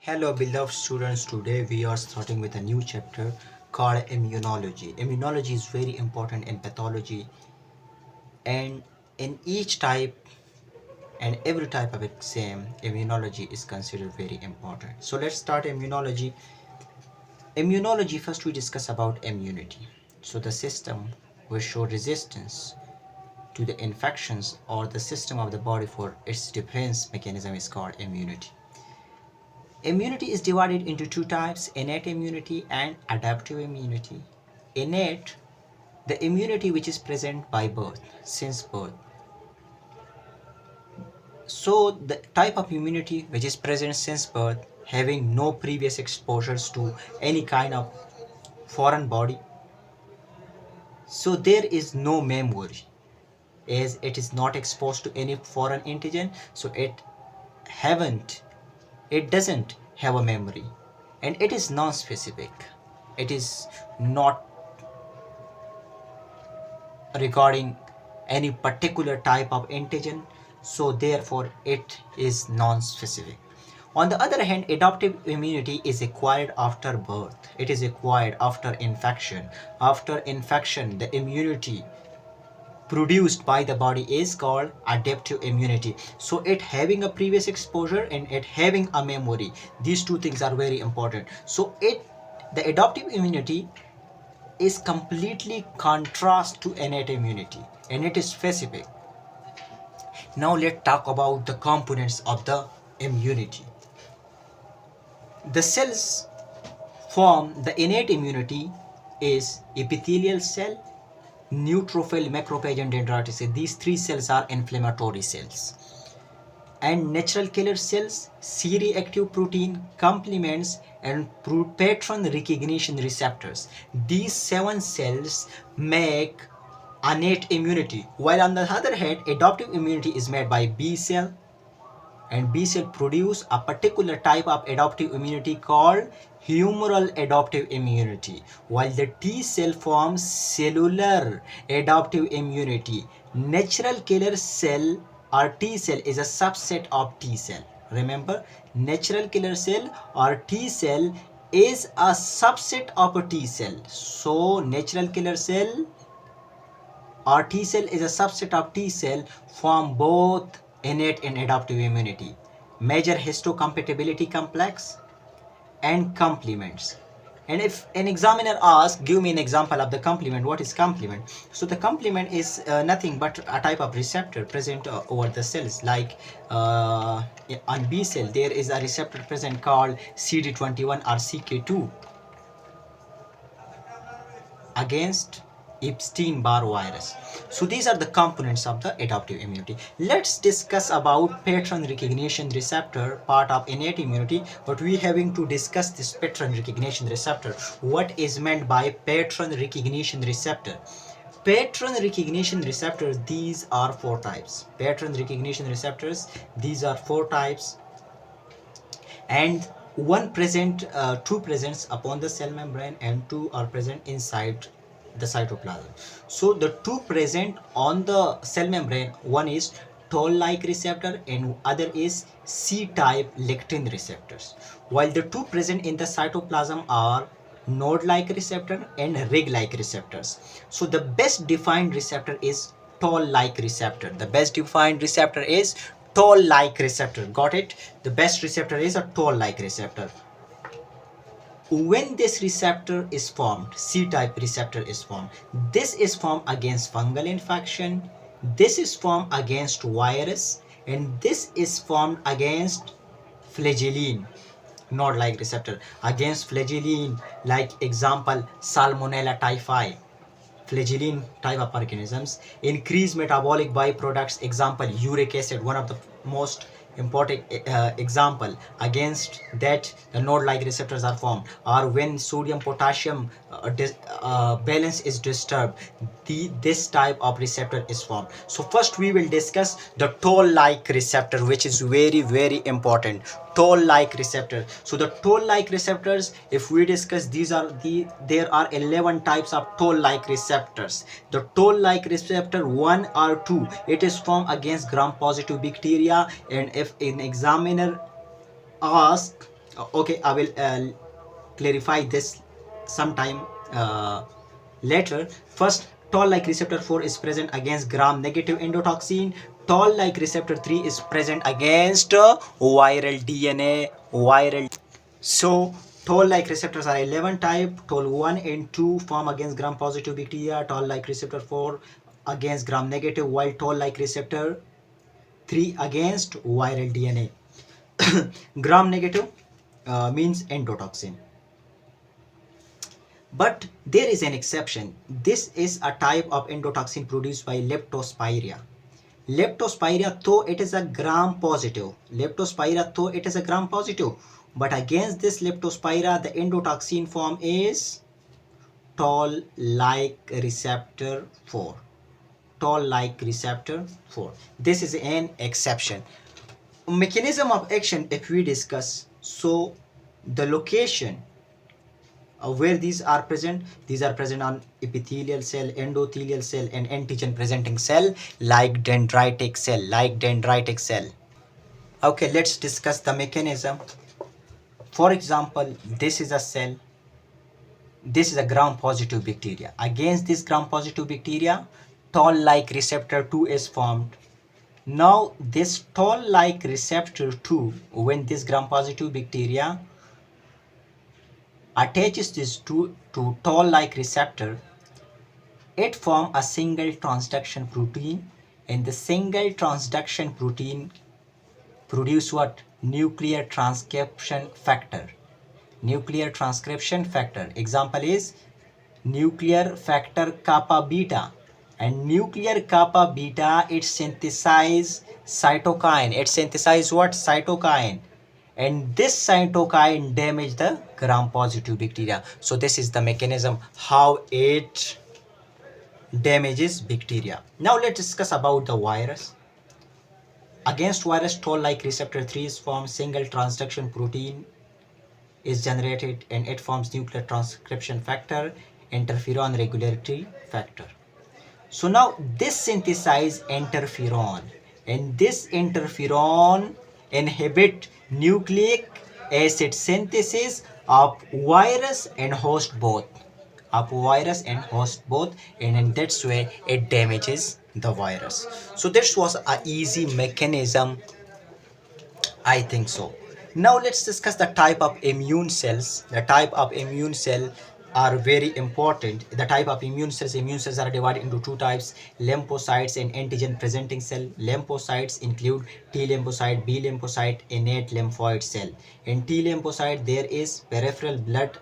Hello beloved students, today we are starting with a new chapter called immunology. Immunology is very important in pathology, and in each type and every type of exam, immunology is considered very important. So let's start immunology. Immunology, first we discuss about immunity. So the system will show resistance to the infections, or the system of the body for its defense mechanism is called immunity. Immunity is divided into two types: innate immunity and adaptive immunity. Innate, the immunity which is present by birth, since birth. So the type of immunity which is present since birth, having no previous exposures to any kind of foreign body. So there is no memory, as it is not exposed to any foreign antigen, so it doesn't have a memory, and it is non-specific. It is not regarding any particular type of antigen, so therefore it is non-specific. On the other hand, adaptive immunity is acquired after birth. It is acquired after infection. After infection, the immunity produced by the body is called adaptive immunity. So it having a previous exposure and it having a memory, these two things are very important. So the adaptive immunity is completely contrast to innate immunity, and it is specific. Now let's talk about the components of the immunity. The cells form the innate immunity is epithelial cell, neutrophil, macrophage and dendritic cell. These three cells are inflammatory cells. And natural killer cells, C-reactive protein, complements and patron recognition receptors. These 7 cells make innate immunity, while on the other hand, adaptive immunity is made by B cell, and B cell produce a particular type of adaptive immunity called humoral adaptive immunity, while the T cell forms cellular adaptive immunity. Natural killer cell or T cell is a subset of T cell. Remember, natural killer cell or T cell is a subset of a T cell. So natural killer cell or T cell is a subset of T cell, form both innate and adaptive immunity. Measure histocompatibility complex and complements. And if an examiner asks, give me an example of the complement, what is complement? So the complement is nothing but a type of receptor present over the cells. Like on B cell, there is a receptor present called CD21 or CK2 against Epstein-Barr virus. So these are the components of the adaptive immunity. Let's discuss about patron recognition receptor, part of innate immunity, but we having to discuss this patron recognition receptor. What is meant by patron recognition receptor? Patron recognition receptors, these are 4 types. Patron recognition receptors, these are 4 types, and two presents upon the cell membrane and 2 are present inside the cytoplasm. So the 2 present on the cell membrane, one is toll-like receptor and other is C-type lectin receptors, while the 2 present in the cytoplasm are node-like receptor and rig-like receptors. So the best defined receptor is toll-like receptor. The best defined receptor is toll-like receptor. Got it? The best receptor is a toll-like receptor. When this receptor is formed, C-type receptor is formed, this is formed against fungal infection, this is formed against virus, and this is formed against flagellin. Node-like receptor against flagellin, like example Salmonella typhi, flagellin type of organisms. Increased metabolic byproducts, example uric acid, one of the most important example. Against that, the node-like receptors are formed. Or when sodium potassium balance is disturbed, this type of receptor is formed. So first we will discuss the toll-like receptor, which is very important. Toll-like receptor. So the toll-like receptors, if we discuss, there are 11 types of toll-like receptors. The toll-like receptor 1 or 2, it is formed against gram-positive bacteria, and if an examiner asks Okay, I will clarify this sometime later. First, toll-like receptor 4 is present against gram-negative endotoxin. Toll-like receptor 3 is present against viral DNA. So, toll-like receptors are 11 type. Toll 1 and 2 form against gram-positive bacteria. Toll-like receptor 4 against gram-negative, while toll-like receptor 3 against viral DNA. Gram-negative means endotoxin. But there is an exception. This is a type of endotoxin produced by Leptospira. Leptospira, though it is a gram-positive. But against this Leptospira, the endotoxin form is toll-like receptor 4. Toll-like receptor 4. This is an exception. Mechanism of action, if we discuss, so the location where these are present on epithelial cell, endothelial cell, and antigen presenting cell like dendritic cell. Okay, let's discuss the mechanism. For example, this is a cell, this is a gram-positive bacteria. Against this gram-positive bacteria, toll-like receptor 2 is formed. Now this toll-like receptor 2, when this gram-positive bacteria attaches this to toll-like receptor, it forms a single transduction protein, and the single transduction protein produce what? Nuclear transcription factor. Example is nuclear factor kappa beta. And nuclear kappa beta, it synthesize cytokine. It synthesize what? Cytokine. And this cytokine damage the gram-positive bacteria. So this is the mechanism how it damages bacteria. Now let's discuss about the virus. Against virus, toll-like receptor 3 is formed, single transduction protein is generated, and it forms nuclear transcription factor, interferon regulatory factor. So now this synthesize interferon, and this interferon inhibit nucleic acid synthesis of virus and host both. And in that way it damages the virus. So this was a easy mechanism, I think so. Now let's discuss the type of immune cells. The type of immune cell are very important. The type of immune cells are divided into two types: lymphocytes and antigen presenting cell. Lymphocytes include T lymphocyte, B lymphocyte, innate lymphoid cell. In T lymphocyte there is peripheral blood.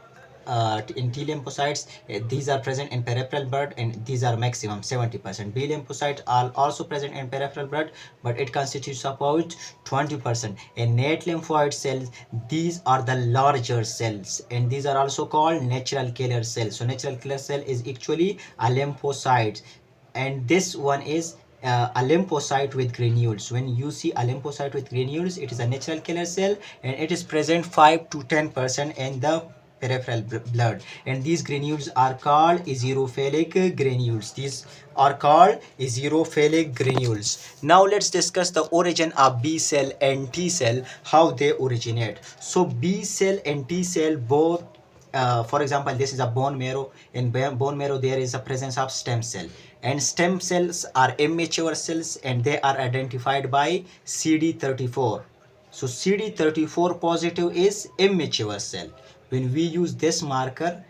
In T lymphocytes, these are present in peripheral blood, and these are maximum 70%. B lymphocytes are also present in peripheral blood, but it constitutes about 20%. Innate lymphoid cells, these are the larger cells, and these are also called natural killer cells. So natural killer cell is actually a lymphocyte, and this one is a lymphocyte with granules. When you see a lymphocyte with granules, it is a natural killer cell, and it is present 5 to 10% in the peripheral blood, and these granules are called eosinophilic granules. Now let's discuss the origin of B cell and T cell, how they originate. So B cell and T cell both, for example, this is a bone marrow. In bone marrow there is a presence of stem cell, and stem cells are immature cells, and they are identified by CD34. So CD34 positive is immature cell. When we use this marker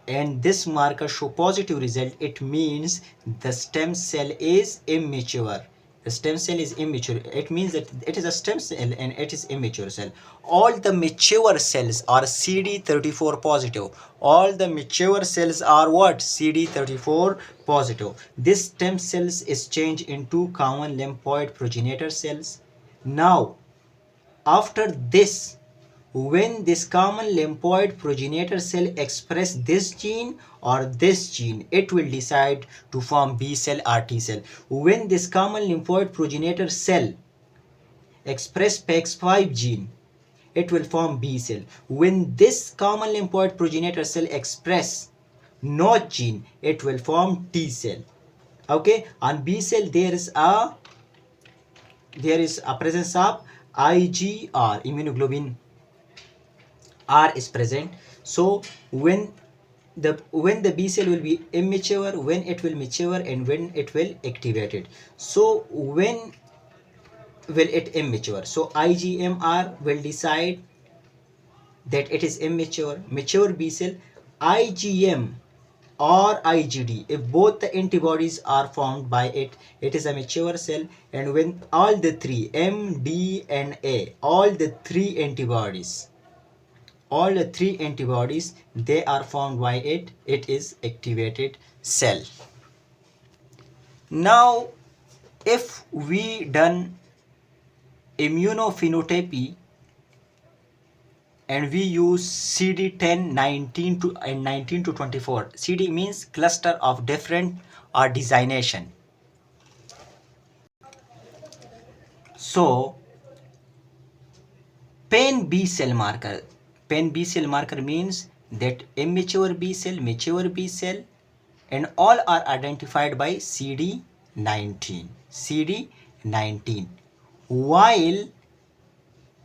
and this marker show positive result, it means the stem cell is immature. It means that it is a stem cell and it is immature cell. All the mature cells are CD34 positive. All the mature cells are what? CD34 positive. This stem cells is changed into common lymphoid progenitor cells. Now after this, when this common lymphoid progenitor cell express this gene or this gene, it will decide to form B cell or T cell. When this common lymphoid progenitor cell express PAX5 gene, it will form B cell. When this common lymphoid progenitor cell express NOTCH gene, it will form T cell. Okay, on B cell there is a presence of IgR, immunoglobulin R is present. So when the B cell will be immature, when it will mature, and when it will activated. So when will it immature? So IgMR will decide that it is immature. Mature B cell, IgM or IgD, if both the antibodies are formed by it, it is a mature cell. And when all the three, M, D and A, all the three antibodies, they are formed by it, it is activated cell. Now if we done immunophenotypy and we use CD10, 19 to and 19 to 24. CD means cluster of different or designation. So pen B cell marker means that immature B cell, mature B cell, and all are identified by CD19. While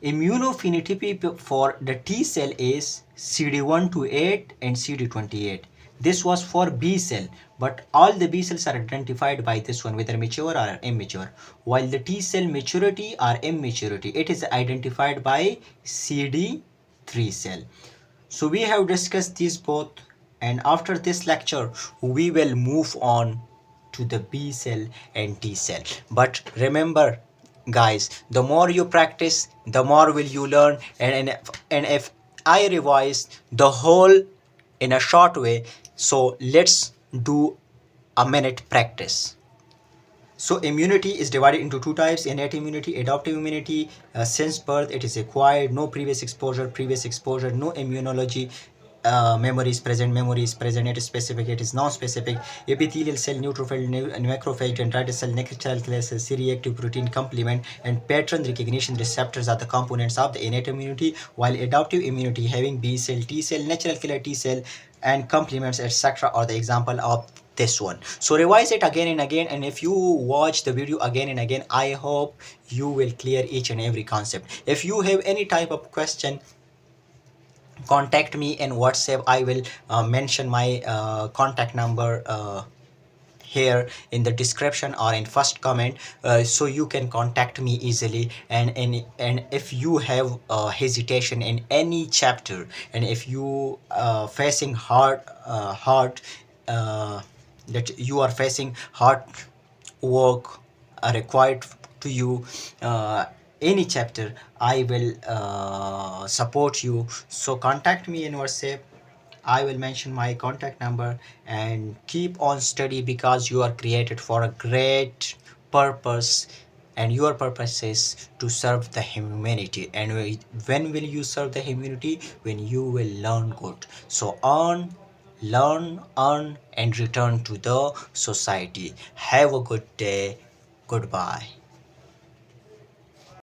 immunophenotypy for the T cell is CD1 to 8 and CD28. This was for B cell, but all the B cells are identified by this one, whether mature or immature. While the T cell maturity or immaturity, it is identified by CD3 cell. So we have discussed these both, and after this lecture we will move on to the B cell and T cell. But remember guys, the more you practice, the more will you learn. And if I revise the whole in a short way, so let's do a minute practice. So immunity is divided into two types: innate immunity, adaptive immunity. Since birth it is acquired, no previous exposure, no immunology. Memory is present, it is specific, it is non-specific. Epithelial cell, neutrophil, macrophage, dendritic cell, natural killer cell, C-reactive protein complement, and pattern recognition receptors are the components of the innate immunity, while adaptive immunity having B cell, T cell, natural killer T cell, and complements, etc. are the example of this one. So revise it again and again, and if you watch the video again and again, I hope you will clear each and every concept. If you have any type of question, contact me in WhatsApp. I will mention my contact number here in the description or in first comment, so you can contact me easily. And if you have hesitation in any chapter, and if you facing hard that you are facing hard work required to you, any chapter, I will support you. So contact me in WhatsApp. I will mention my contact number, and keep on study, because you are created for a great purpose, and your purpose is to serve the humanity. And when will you serve the humanity? When you will learn good. So learn, earn, and return to the society. Have a good day. Goodbye.